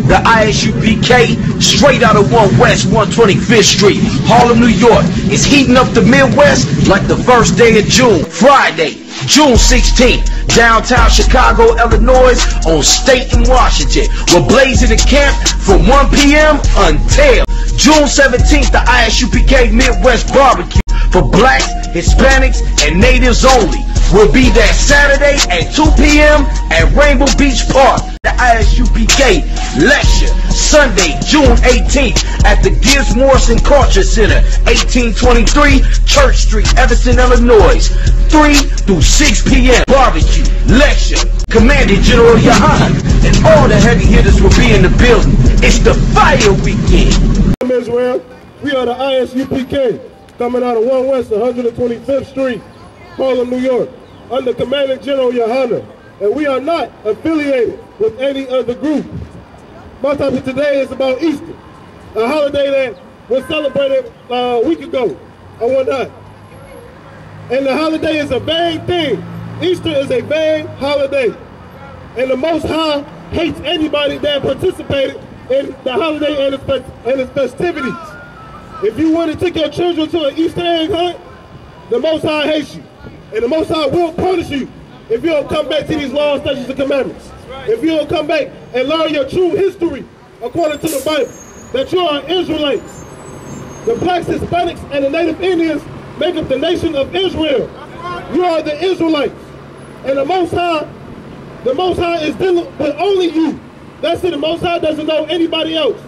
the ISUPK, straight out of 1 West 125th Street, Harlem, New York. It's heating up the Midwest like the first day of June. Friday, June 16th, downtown Chicago, Illinois, on State and Washington. We're blazing the camp from 1 p.m. until June 17th, the ISUPK Midwest Barbecue for blacks, Hispanics, and natives only. Will be that Saturday at 2 p.m. at Rainbow Beach Park. The ISUPK lecture Sunday, June 18th at the Gibbs Morrison Culture Center, 1823 Church Street, Evanston, Illinois, 3 through 6 p.m. Barbecue, lecture, Commander General Yohana, and all the heavy hitters will be in the building. It's the fire weekend. Israel, we are the ISUPK, coming out of 1 West 125th Street, Harlem, New York, under Commander General Yohana, and we are not affiliated with any other group. My topic today is about Easter, a holiday that was celebrated a week ago or whatnot. And the holiday is a vague thing. Easter is a vague holiday, and the Most High hates anybody that participated in the holiday and its festivities. If you want to take your children to an Easter egg hunt, the Most High hates you. And the Most High will punish you if you don't come back to these laws, statutes, and commandments. If you don't come back and learn your true history according to the Bible, that you are Israelites. The blacks, Hispanics, and the Native Indians make up the nation of Israel. You are the Israelites. And the Most High is dealing with only you. That's it. The Most High doesn't know anybody else.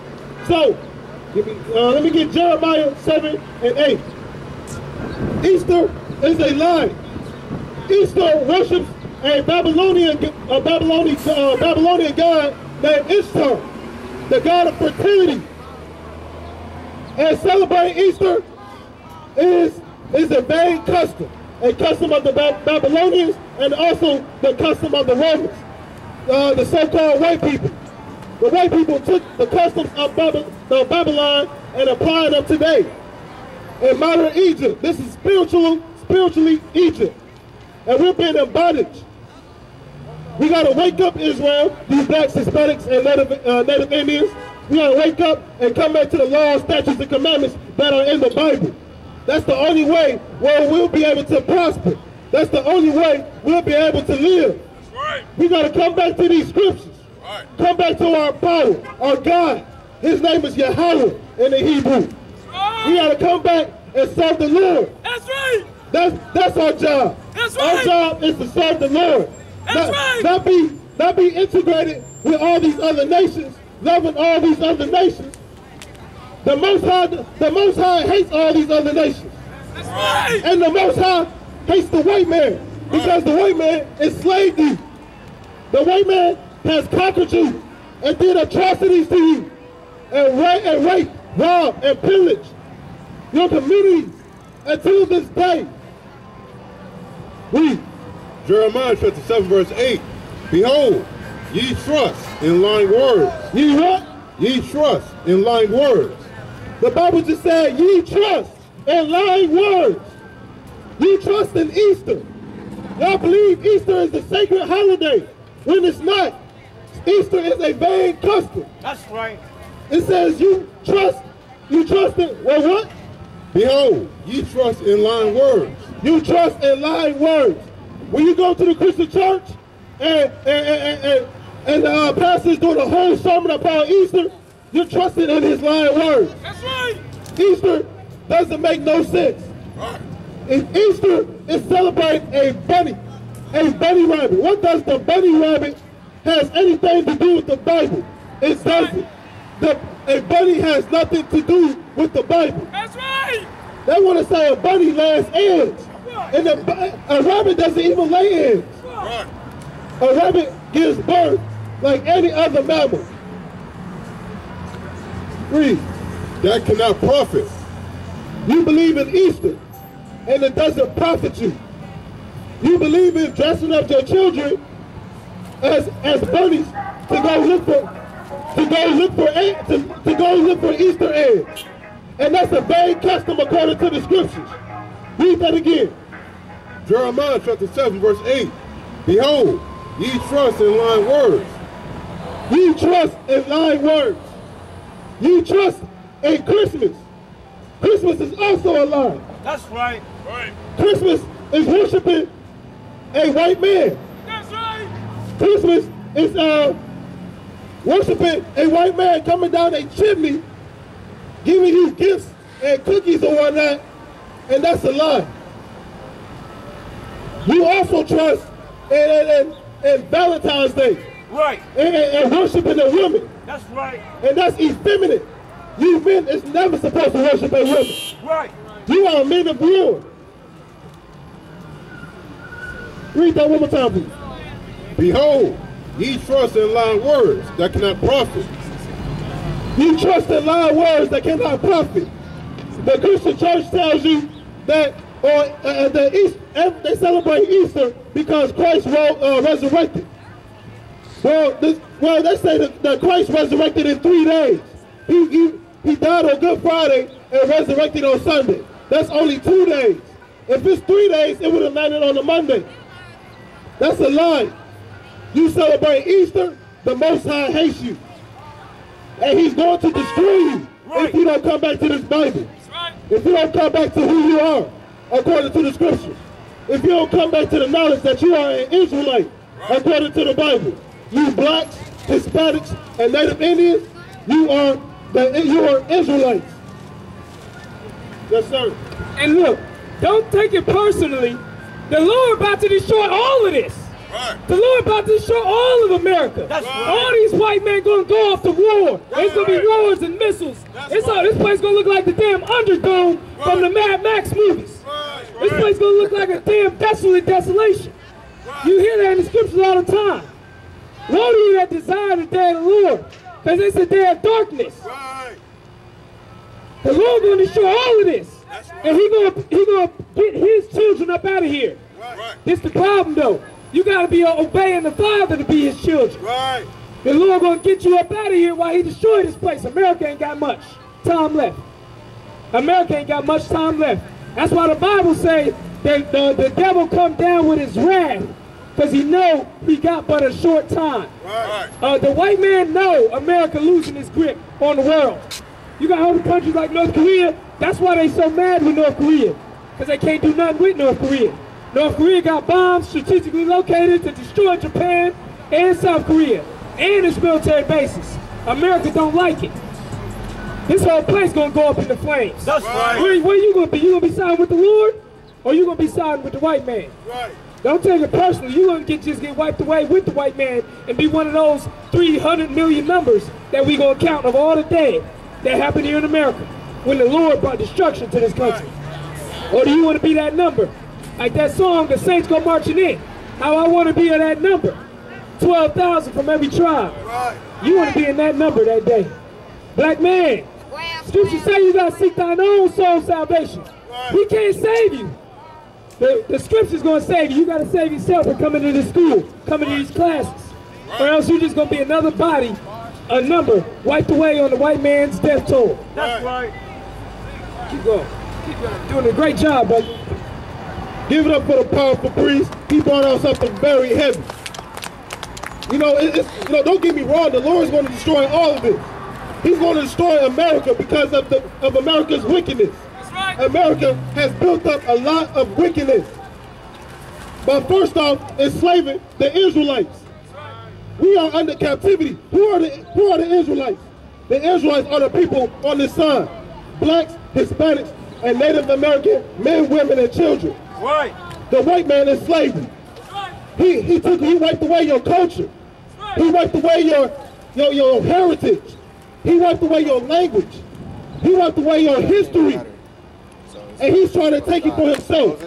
So, let me get Jeremiah 7 and 8. Easter is a lie. Easter worships a Babylonian god named Ishtar, the god of fertility. And celebrating Easter is a vague custom, a custom of the Babylonians and also the custom of the Romans, the so-called white people. The white people took the customs of Babylon and applied them today. In modern Egypt, this is spiritually Egypt. And we're being in bondage. We gotta wake up, Israel, these blacks, Hispanics, and Native Indians. We gotta wake up and come back to the laws, statutes, and commandments that are in the Bible. That's the only way where we'll be able to prosper. That's the only way we'll be able to live. That's right. We gotta come back to these scriptures. Right. Come back to our power, our God. His name is Yahweh in the Hebrew. Right. We gotta come back and serve the Lord. That's right. That's our job. That's right. Our job is to serve the Lord. That's right. Not be integrated with all these other nations, loving all these other nations. The Most High hates all these other nations. That's right. And the Most High hates the white man because the white man enslaved you. The white man has conquered you and did atrocities to you and rape, rob, and pillage your communities until this day. Read. Jeremiah chapter 7 verse 8. Behold, ye trust in lying words. Ye what? Ye trust in lying words. The Bible just said, ye trust in lying words. Ye trust in Easter. Y'all believe Easter is the sacred holiday when it's not. Easter is a vague custom. That's right. It says you trust in, well what? Behold, ye trust in lying words. You trust in lying words. When you go to the Christian church and the pastor's doing a whole sermon about Easter, you're trusting in his lying words. That's right. Easter doesn't make no sense. Right. Easter is celebrating a bunny rabbit. What does the bunny rabbit has anything to do with the Bible? It doesn't. A bunny has nothing to do with the Bible. That's right. They want to say a bunny lays eggs. And a rabbit doesn't even lay eggs. Right. A rabbit gives birth like any other mammal. Read. That cannot profit. You believe in Easter, and it doesn't profit you. You believe in dressing up your children as bunnies to go look for Easter eggs, and that's a vague custom according to the scriptures. Read that again. Jeremiah chapter 7 verse 8. Behold, ye trust in lying words. You trust in lying words. You trust in Christmas. Christmas is also a lie. That's right. Right. Christmas is worshiping a white man. That's right. Christmas is worshiping a white man coming down a chimney, giving you gifts and cookies or whatnot, and that's a lie. You also trust in Valentine's Day. Right. And worshiping a woman. That's right. And that's effeminate. You men is never supposed to worship a woman. Right. You are men of war. Read that one more time, please. Behold, ye trust in lying words that cannot profit. You trust in lying words that cannot profit. The Christian church tells you that they celebrate Easter because Christ resurrected. Well, they say that Christ resurrected in 3 days. He died on Good Friday and resurrected on Sunday. That's only 2 days. If it's 3 days, it would have landed on a Monday. That's a lie. You celebrate Easter, the Most High hates you. And he's going to destroy you if you don't come back to this Bible. If you don't come back to who you are, according to the scriptures. If you don't come back to the knowledge that you are an Israelite, according to the Bible. You blacks, Hispanics, and Native Indians, you are Israelites. Yes, sir. And look, don't take it personally. The Lord about to destroy all of this. Right. The Lord about to destroy all of America. That's right. All these white men gonna go off to war. It's gonna be wars and missiles. This place gonna look like the damn Underdome from the Mad Max movies. This place gonna look like a damn desolate desolation. You hear that in the scriptures all the time. Woe to you that desire the day of the Lord, because it's a day of darkness. Right. The Lord gonna destroy all of this. And he gonna get his children up out of here. Right. This the problem though. You gotta be obeying the Father to be his children. Right. The Lord gonna get you up out of here while he destroy this place. America ain't got much time left. America ain't got much time left. That's why the Bible says that the devil come down with his wrath, because he know he got but a short time. Right. The white man know America losing his grip on the world. You got other countries like North Korea. That's why they so mad with North Korea, because they can't do nothing with North Korea. North Korea got bombs strategically located to destroy Japan and South Korea and its military bases. America don't like it. This whole place gonna go up in the flames. That's right. Where you gonna be? You gonna be siding with the Lord, or you gonna be siding with the white man? Right. Don't take it personally. You gonna just get wiped away with the white man and be one of those 300 million numbers that we gonna count of all the dead that happened here in America when the Lord brought destruction to this country. Or do you want to be that number? Like that song, the saints go marching in. How I want to be in that number. 12,000 from every tribe. Right. You want to be in that number that day. Black man, scripture say you got to seek thine own soul salvation. Right. We can't save you. The scripture's going to save you. You got to save yourself and come into this school, come into these classes. Or else you're just going to be another body, a number, wiped away on the white man's death toll. That's right. Keep going. Keep going. Doing a great job, brother. Give it up for the powerful priest. He brought out something very heavy. You know, don't get me wrong. The Lord's going to destroy all of this. He's going to destroy America because of America's wickedness. That's right. America has built up a lot of wickedness. But first off, enslaving the Israelites. We are under captivity. Who are the Israelites? The Israelites are the people on this side. Blacks, Hispanics, and Native American men, women, and children. Right. The white man is slavery. He wiped away your culture. He wiped away your heritage. He wiped away your language. He wiped away your history. And he's trying to take it for himself.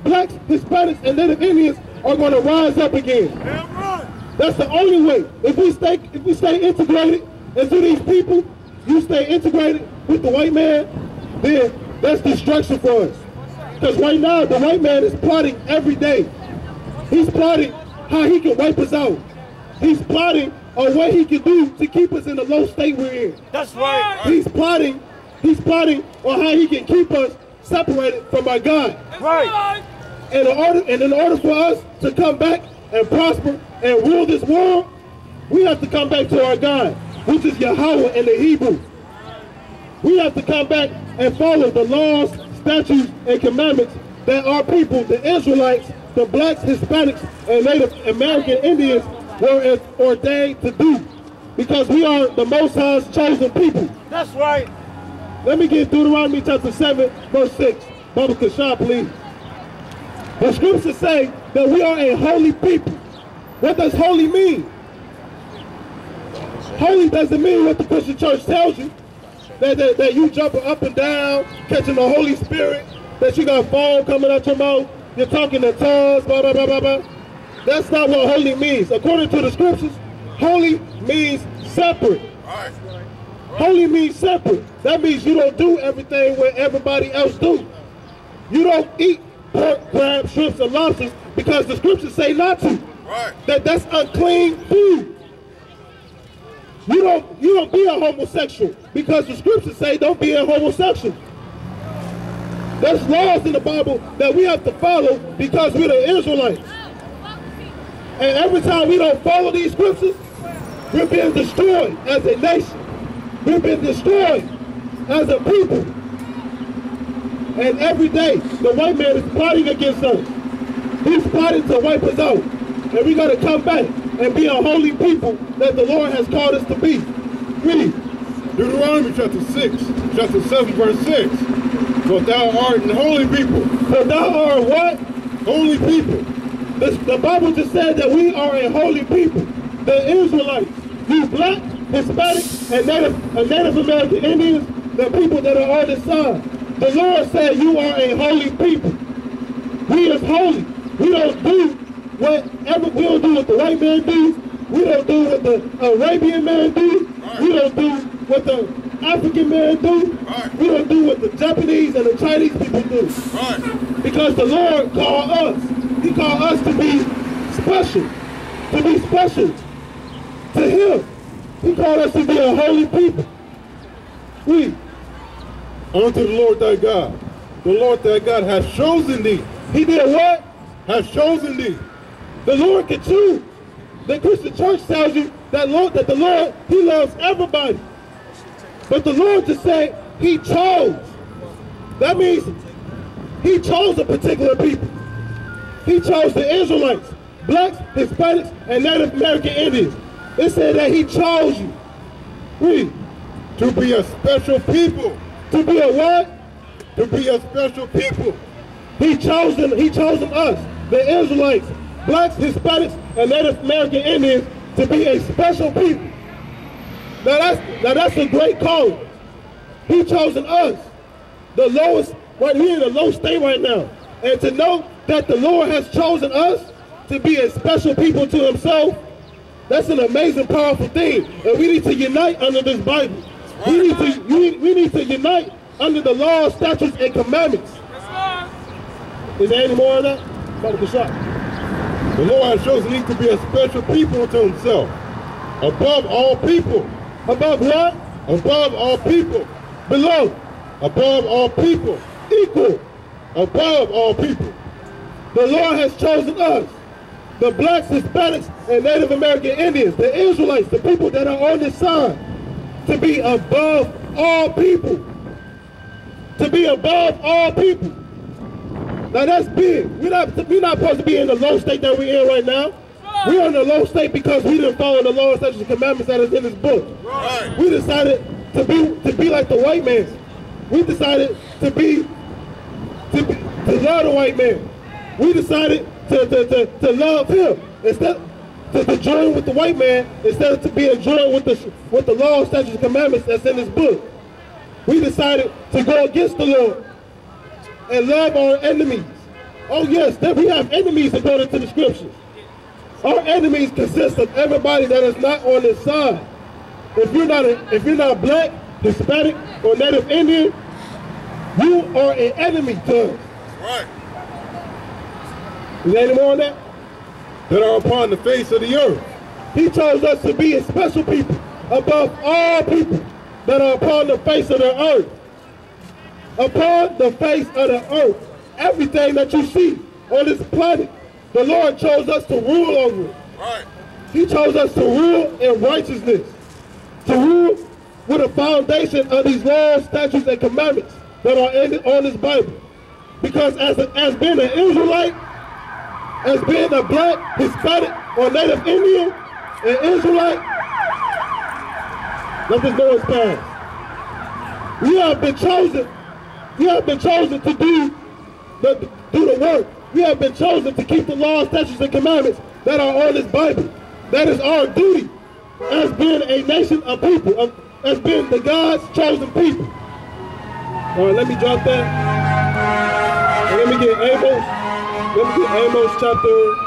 Blacks, Hispanics, and Native Indians are going to rise up again. That's the only way. If we stay integrated into these people, you stay integrated with the white man, then that's destruction for us. Because right now, the white man is plotting every day. He's plotting how he can wipe us out. He's plotting on what he can do to keep us in the low state we're in. That's right. He's plotting on how he can keep us separated from our God. Right. And in order for us to come back and prosper and rule this world, We have to come back to our God, which is Yahweh in the Hebrew. We have to come back and follow the laws, statutes, and commandments that our people, the Israelites, the blacks, Hispanics, and Native American Indians were ordained to do. Because we are the Most High's chosen people. That's right. Let me get Deuteronomy chapter 7, verse 6. Baba Kashan, please. The scriptures say that we are a holy people. What does holy mean? Holy doesn't mean what the Christian church tells you. That you jumping up and down, catching the Holy Spirit, that you got foam coming out your mouth, you're talking in tongues, blah, blah, blah, blah, blah. That's not what holy means. According to the scriptures, holy means separate. Holy means separate. That means you don't do everything what everybody else do. You don't eat pork, crab, shrimps, and lobsters because the scriptures say not to. That's unclean food. You don't be a homosexual because the scriptures say don't be a homosexual. There's laws in the Bible that we have to follow because we're the Israelites. And every time we don't follow these scriptures, we're being destroyed as a nation. We've been destroyed as a people. And every day, the white man is plotting against us. He's plotting to wipe us out. And we got to come back and be a holy people that the Lord has called us to be. Read. Deuteronomy chapter 6, chapter 7, verse 6. For thou art an holy people. For thou art what? Holy people. The Bible just said that we are a holy people. The Israelites, you black, Hispanic, and Native American Indians, the people that are on this side. The Lord said you are a holy people. We is holy. We don't do we don't do what the white man do. We don't do what the Arabian man do. We don't do what the African man do. We don't do what the Japanese and the Chinese people do. Because the Lord called us. He called us to be special. To be special to Him. He called us to be a holy people. Read. Unto the Lord thy God. The Lord thy God has chosen thee. He did what? Has chosen thee. The Lord can choose. The Christian church tells you that the Lord, He loves everybody. But the Lord just said He chose. That means He chose a particular people. He chose the Israelites, blacks, Hispanics, and Native American Indians. It said that He chose you. Read. To be a special people. To be a what? To be a special people. He chose them us, the Israelites, blacks, Hispanics, and Native American Indians, to be a special people. Now that's a great call. He chosen us, the lowest, right here in the low state right now. And to know that the Lord has chosen us to be a special people to Himself, that's an amazing, powerful thing. And we need to unite under this Bible. We need to unite under the laws, statutes, and commandments. Is there any more of that? The Lord has chosen thee to be a special people unto Himself. Above all people. Above what? Above all people. Below. Above all people. Equal. Above all people. The Lord has chosen us, the blacks, Hispanics, and Native American Indians, the Israelites, the people that are on this side, to be above all people. To be above all people. Now that's big. We're not supposed to be in the low state that we're in right now. We're in the low state because we didn't follow the laws, statutes, and commandments that is in this book. Right. We decided to be like the white man. We decided to love the white man. We decided to love him instead to join with the white man instead of to being joined with the laws, statutes, and commandments that's in this book. We decided to go against the Lord and love our enemies. Oh yes, we have enemies according to the scriptures. Our enemies consist of everybody that is not on this side. If you're not black, Hispanic, or Native Indian, you are an enemy to us. Right. Is there any more on that? That are upon the face of the earth. He chose us to be a special people above all people that are upon the face of the earth. Upon the face of the earth. Everything that you see on this planet, the Lord chose us to rule over it. Right. He chose us to rule in righteousness, to rule with a foundation of these laws, statutes, and commandments that are on this Bible. Because as being an Israelite, as being a black, Hispanic, or Native Indian, an Israelite, let this know it's past. We have been chosen. We have been chosen to do the work. We have been chosen to keep the laws, statutes, and commandments that are on this Bible. That is our duty as being a nation of people, as being the God's chosen people. All right, let me drop that. And let me get Amos. Let me get Amos chapter.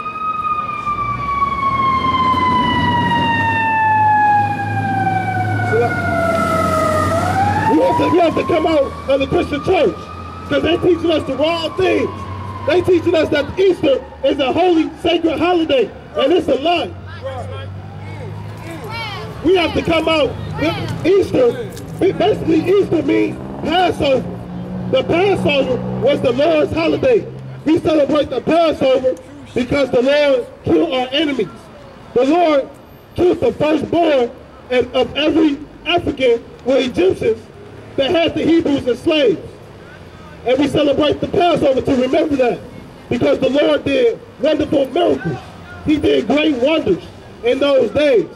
We have to come out of the Christian church because they're teaching us the wrong things. They teaching us that Easter is a holy, sacred holiday, and it's a lie. We have to come out. Easter, basically Easter means Passover. The Passover was the Lord's holiday. We celebrate the Passover because the Lord killed our enemies. The Lord killed the firstborn of every African or Egyptians that had the Hebrews as slaves. And we celebrate the Passover to remember that because the Lord did wonderful miracles. He did great wonders in those days.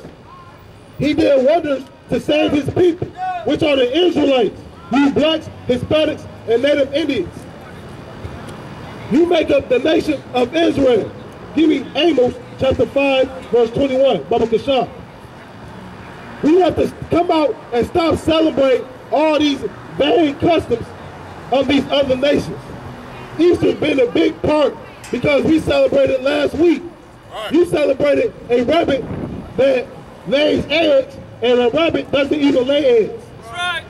He did wonders to save his people, which are the Israelites, you blacks, Hispanics, and Native Indians. You make up the nation of Israel. Give me Amos chapter 5, verse 21, Baba Kashaf. We have to come out and stop celebrating all these vain customs of these other nations. Easter's been a big part because we celebrated last week. Right. You celebrated a rabbit that lays eggs, and a rabbit doesn't even lay eggs. That's right.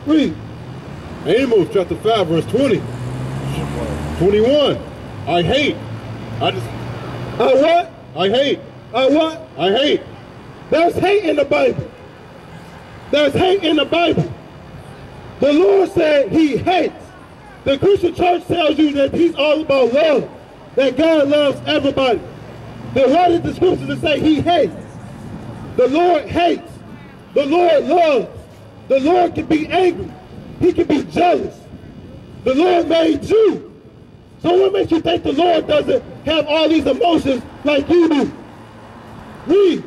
Read. Amos chapter 5, verse 20. 21. I hate. I what? I hate. What? I hate. There's hate in the Bible. There's hate in the Bible. The Lord said he hates. The Christian church tells you that he's all about love, that God loves everybody. Then why did the scriptures say he hates? The Lord hates. The Lord loves. The Lord can be angry. He can be jealous. The Lord made you. So what makes you think the Lord doesn't have all these emotions like you do? Read.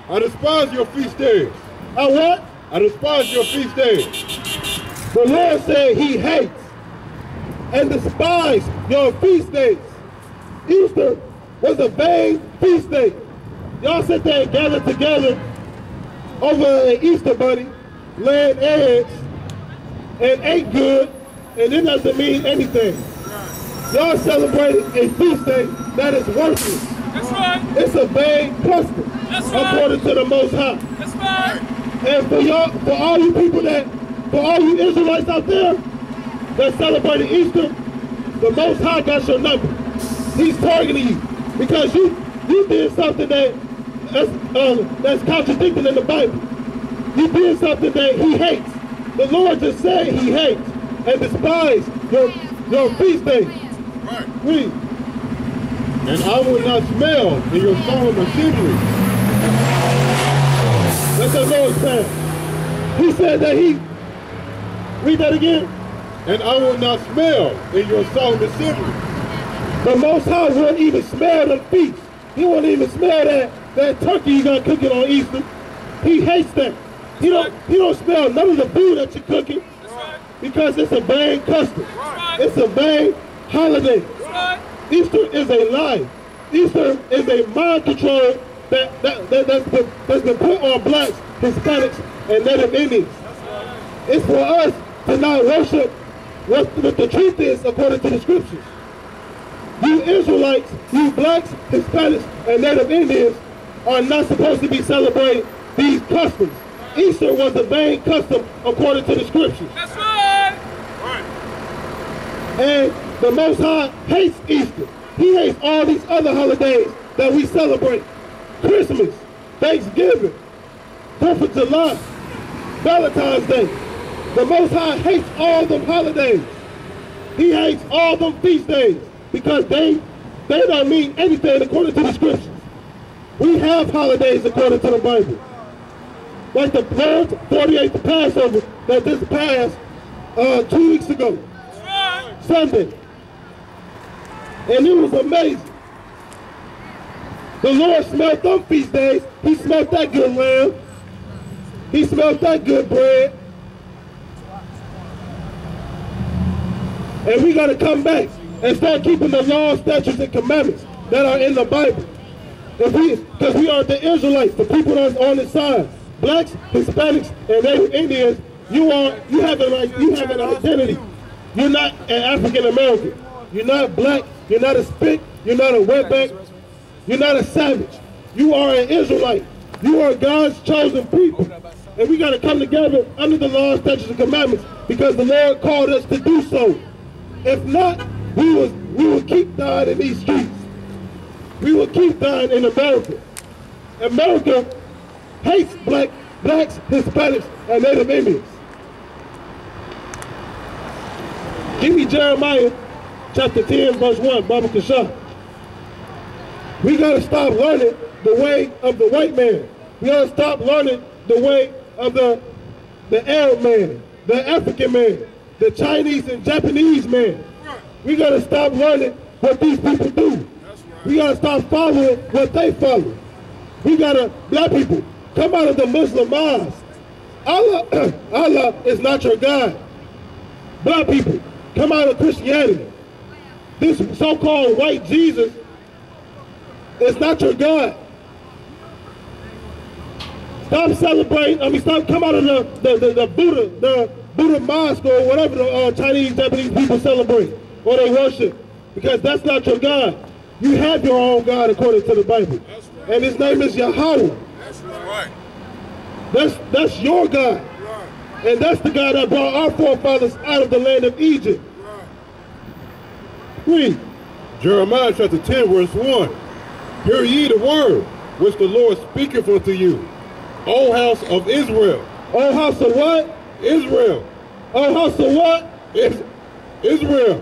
I despise your feast days. I what? I despise your feast days. The Lord said he hates and despise your feast days. Easter was a vain feast day. Y'all sit there and gather together over an Easter bunny, laid eggs, and ate good, and it doesn't mean anything. Y'all celebrated a feast day that is worthless. That's right. It's a vain custom. That's right. According to the Most High. That's right. And for all you people for all you Israelites out there that celebrated Easter, the Most High got your number. He's targeting you because you did something that's contradicted in the Bible. You did something that he hates. The Lord just said he hates and despises your feast days. Right. Read. And I will not smell in your solemn assembly. Let the Lord say. He said that he, read that again. And I will not smell in your solemn assembly. The Most High wouldn't even smell the feast. He wouldn't even smell that turkey you're gonna cook it on Easter. He hates that. He don't smell none of the food that you're cooking because it's a vain custom. It's a vain holiday. Easter is a lie. Easter is a mind control that's been put on blacks, Hispanics, and Native Indians. It's for us to not worship what the truth is according to the scriptures. You Israelites, you blacks, Hispanics, and Native Indians are not supposed to be celebrating these customs. Easter was a vain custom according to the scriptures. That's right. And the Most High hates Easter. He hates all these other holidays that we celebrate. Christmas, Thanksgiving, 4th of July, Valentine's Day. The Most High hates all them holidays. He hates all them feast days because they don't mean anything according to the scriptures. We have holidays according to the Bible. Like the Lord's 48th Passover that just passed 2 weeks ago. Sunday. And it was amazing. The Lord smelled them feast days. He smelled that good lamb. He smelled that good bread. And we got to come back and start keeping the laws, statutes, and commandments that are in the Bible. Because we are the Israelites, the people that's on the side. Blacks, Hispanics, and Native Indians, you have an identity. You're not an African American. You're not black. You're not a Spic. You're not a wetback. You're not a savage. You are an Israelite. You are God's chosen people. And we got to come together under the laws, statutes, and commandments because the Lord called us to do so. If not, we will keep dying in these streets. We will keep dying in America. America hates blacks, Hispanics, and Native Indians. Give me Jeremiah chapter 10, verse 1, Baba Kasha. We got to stop learning the way of the white man. We got to stop learning the way of the Arab man, the African man, the Chinese and Japanese man. We got to stop learning what these people do. We got to stop following what they follow. We got to, black people, come out of the Muslim mosque. Allah is not your God. Black people, come out of Christianity. This so-called white Jesus is not your God. Stop celebrating, come out of the Buddha mosque or whatever the Chinese, Japanese people celebrate or they worship, because that's not your God. You have your own God according to the Bible. Right. And his name is Yahweh. That's right. That's your God. Right. And that's the God that brought our forefathers out of the land of Egypt. Right. Read. Jeremiah chapter 10, verse 1. Hear ye the word which the Lord speaketh unto you, O house of Israel. O house of what? Israel. O house of what? Israel.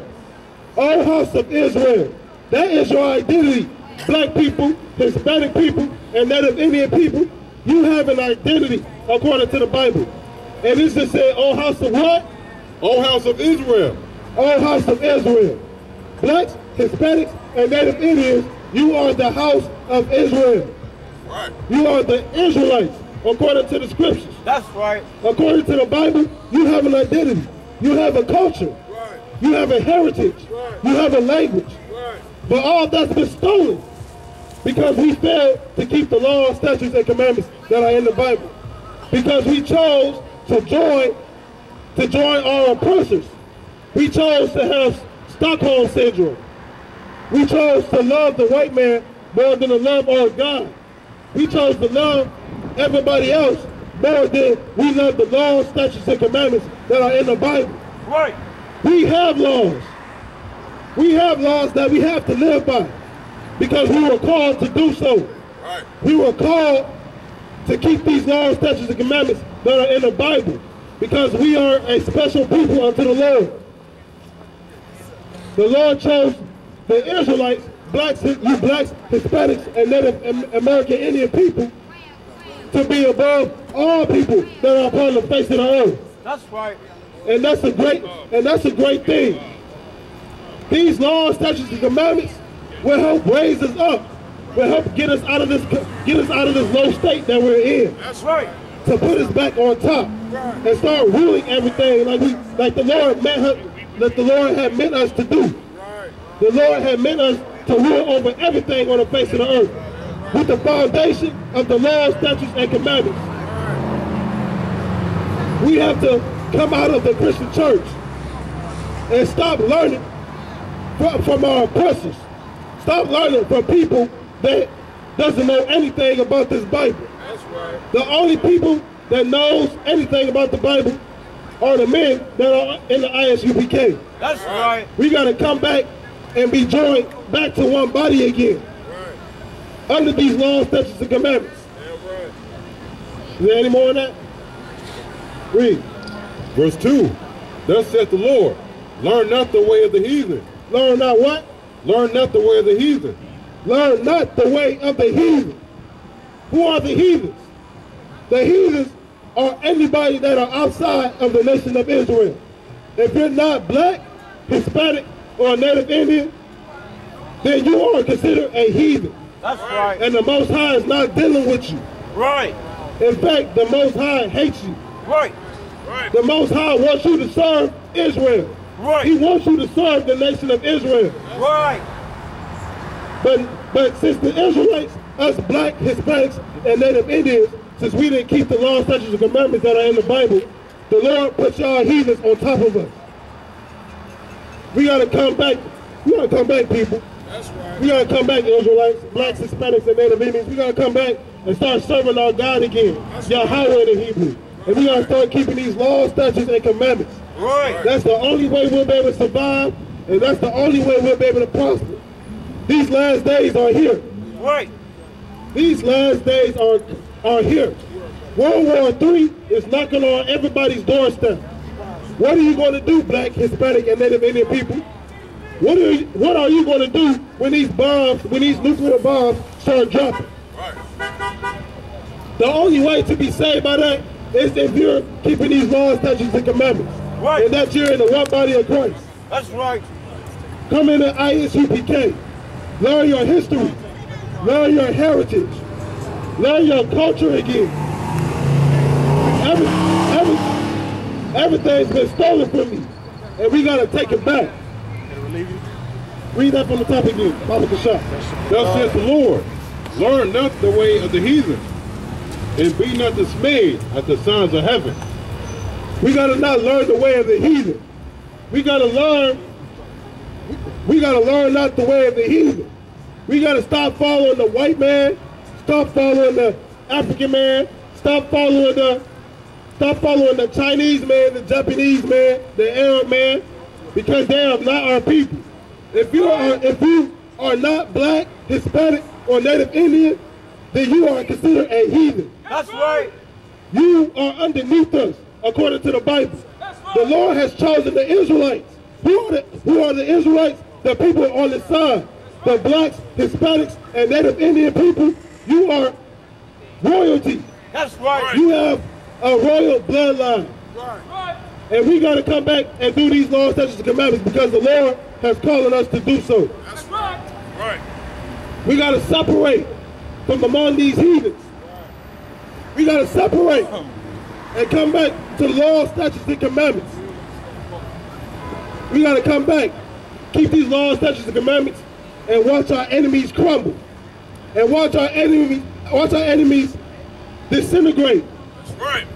O house of Israel. That is your identity. Black people, Hispanic people, and Native Indian people, you have an identity according to the Bible. And this just said, O house of what? O house of Israel. O house of Israel. Blacks, Hispanics, and Native Indians, you are the house of Israel. Right. You are the Israelites, according to the scriptures. That's right. According to the Bible, you have an identity. You have a culture. Right. You have a heritage. Right. You have a language. Right. But all that's been stolen because we failed to keep the laws, statutes, and commandments that are in the Bible. Because we chose to join our oppressors. We chose to have Stockholm Syndrome. We chose to love the white man more than to love our God. We chose to love everybody else more than we love the laws, statutes, and commandments that are in the Bible. Right. We have laws. We have laws that we have to live by because we were called to do so. Right. We were called to keep these laws, statutes, and commandments that are in the Bible because we are a special people unto the Lord. The Lord chose the Israelites, blacks, Hispanics, and Native American Indian people to be above all people that are upon the face of the earth. That's right. And that's a great thing. These laws, statutes, and commandments will help raise us up, will help get us out of this low state that we're in. That's right. To put us back on top and start ruling everything like the Lord had meant us to do. Right. The Lord had meant us to rule over everything on the face of the earth with the foundation of the laws, statutes, and commandments. We have to come out of the Christian church and stop learning from our oppressors. Stop learning from people that doesn't know anything about this Bible. That's right. The only people that knows anything about the Bible are the men that are in the ISUPK. That's right. We got to come back and be joined back to one body again. Right. Under these laws, statutes, and commandments. Yeah, right. Is there any more on that? Read. Verse 2. Thus saith the Lord, learn not the way of the heathen. Learn not what? Learn not the way of the heathen. Learn not the way of the heathen. Who are the heathens? The heathens are anybody that are outside of the nation of Israel. If you're not black, Hispanic, or Native Indian, then you are considered a heathen. That's right. And the Most High is not dealing with you. Right. In fact, the Most High hates you. Right. Right. The Most High wants you to serve Israel. Right. He wants you to serve the nation of Israel. Right. But since the Israelites, us black, Hispanics, and Native Indians, since we didn't keep the laws, statutes, and commandments that are in the Bible, the Lord put y'all heathens on top of us. We gotta come back. We gotta come back, people. That's right. We gotta come back, Israelites, blacks, Hispanics, and Native Indians. We gotta come back and start serving our God again, Yahweh in Hebrew. And we gotta start keeping these laws, statutes, and commandments. Right. That's the only way we'll be able to survive, and that's the only way we'll be able to prosper. These last days are here. Right. These last days are here. World War III is knocking on everybody's doorstep. What are you going to do, black, Hispanic, and Native Indian people? What are you going to do when these bombs, when these nuclear bombs start dropping? Right. The only way to be saved by that is if you're keeping these laws, statutes, and commandments. Right. And that you're in the one body of Christ. That's right. Come into Isupk. Learn your history. Learn your heritage. Learn your culture again. Everything's been stolen from me, and we gotta take it back. Read that from the top again, Baba Kashaf. Thus saith the Lord, learn not the way of the heathen, and be not dismayed at the signs of heaven. We gotta not learn the way of the heathen. We gotta learn not the way of the heathen. We gotta stop following the white man, stop following the African man, stop following the Chinese man, the Japanese man, the Arab man, because they are not our people. If you are not black, Hispanic, or Native Indian, then you are considered a heathen. That's right. You are underneath us, according to the Bible. The Lord has chosen the Israelites. Who are the Israelites? The people on the side. The blacks, Hispanics, and Native Indian people, you are royalty. That's right. You have a royal bloodline. Right. And we got to come back and do these laws, statutes, and commandments because the Lord has called us to do so. That's right. Right. We got to separate from among these heathens. We got to separate and come back to the laws, statutes, and commandments. We got to come back, keep these laws, statutes, and commandments, and watch our enemies crumble, and watch our enemies disintegrate. That's right.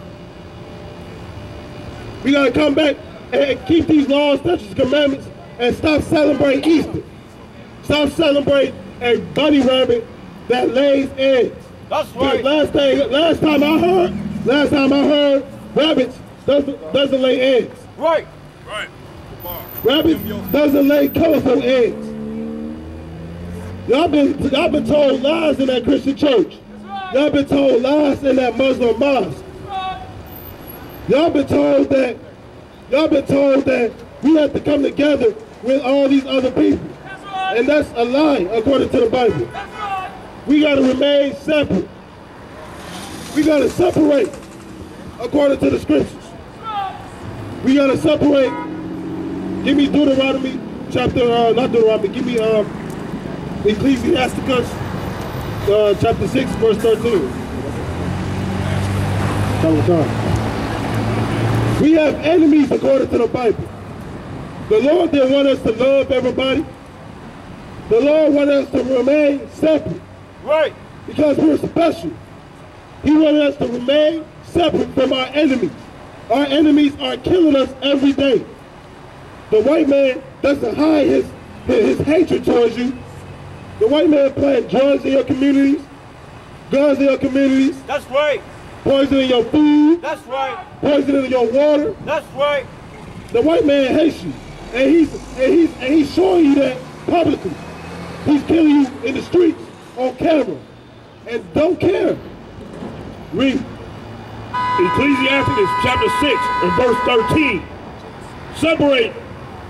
We gotta come back and keep these laws, statutes, and commandments, and stop celebrating Easter. Stop celebrating a bunny rabbit that lays eggs. That's right. Last time I heard, rabbits doesn't lay eggs. Right. Right. Rabbits doesn't lay colorful eggs. Y'all been told lies in that Christian church. Y'all been told lies in that Muslim mosque. Y'all been told that we have to come together with all these other people. And that's a lie according to the Bible. We gotta remain separate. We gotta separate according to the scriptures. We gotta separate. Give me Deuteronomy chapter, not Deuteronomy, give me Ecclesiasticus chapter 6, verse 13. We have enemies according to the Bible. The Lord didn't want us to love everybody. The Lord wanted us to remain separate. Right. Because we're special. He wanted us to remain separate from our enemies. Our enemies are killing us every day. The white man doesn't hide his hatred towards you. The white man plant drugs in your communities, guns in your communities, That's right. poisoning your food, That's right. poisoning your water. That's right. The white man hates you, and he's showing you that publicly. He's killing you in the streets on camera, and don't care. Read. Ecclesiastes chapter 6 and verse 13. Separate.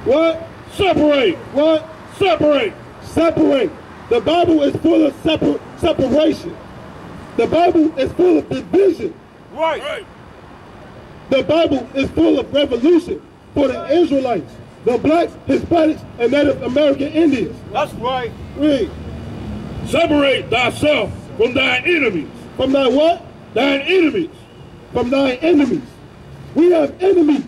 What? Separate. What? Separate. Separate. The Bible is full of separation. The Bible is full of division. Right. The Bible is full of revolution for the Israelites, the blacks, Hispanics, and Native American Indians. That's right. Read. Separate thyself from thine enemies. From thy what? Thine enemies. From thine enemies. We have enemies,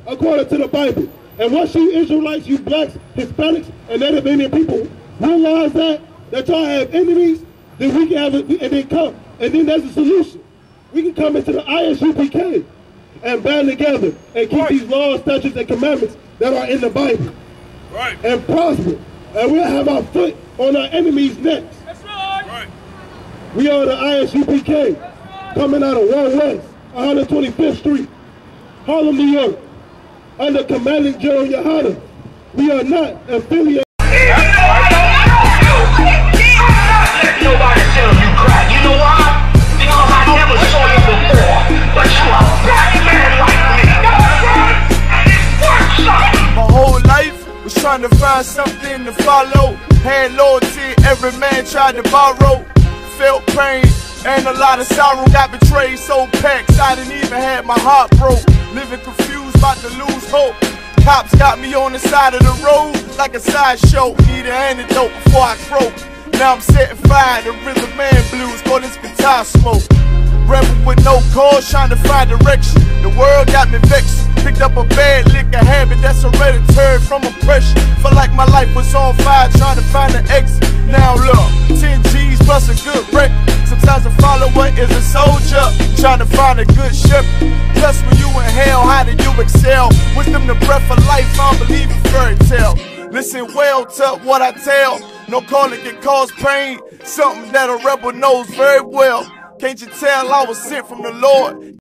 according to the Bible. And once you Israelites, you blacks, Hispanics, and Native Indian people realize that y'all have enemies, then we can have it, and then come. And then there's a solution. We can come into the Isupk and band together and keep these laws, statutes, and commandments that are in the Bible. Right. And prosper. And we'll have our foot on our enemies' necks. That's right. Right. We are the Isupk, coming out of 1 West, 125th Street, Harlem, New York, under Commanding General Yohana. We are not affiliated. Nobody tell you cry. You know why? Because I never saw you before. But you are a black man like me. And it's worth something. My whole life was trying to find something to follow. Had loyalty, every man tried to borrow. Felt pain and a lot of sorrow. Got betrayed, so packed, I didn't even have my heart broke. Living confused, about to lose hope. Cops got me on the side of the road like a sideshow. Need an antidote before I croak. Now I'm setting fire to Rhythm Man Blues, call this guitar smoke. Rebel with no cause, trying to find direction. The world got me vexed. Picked up a bad liquor habit that's hereditary from oppression. Felt like my life was on fire, trying to find an exit. Now look, 10 G's plus a good wreck. Sometimes a follower is a soldier, trying to find a good shepherd. Plus when you in hell, how do you excel? Wisdom the breath of life, I don't believe in fairy tale. Listen well to what I tell. No calling can cause pain, something that a rebel knows very well. Can't you tell I was sent from the Lord?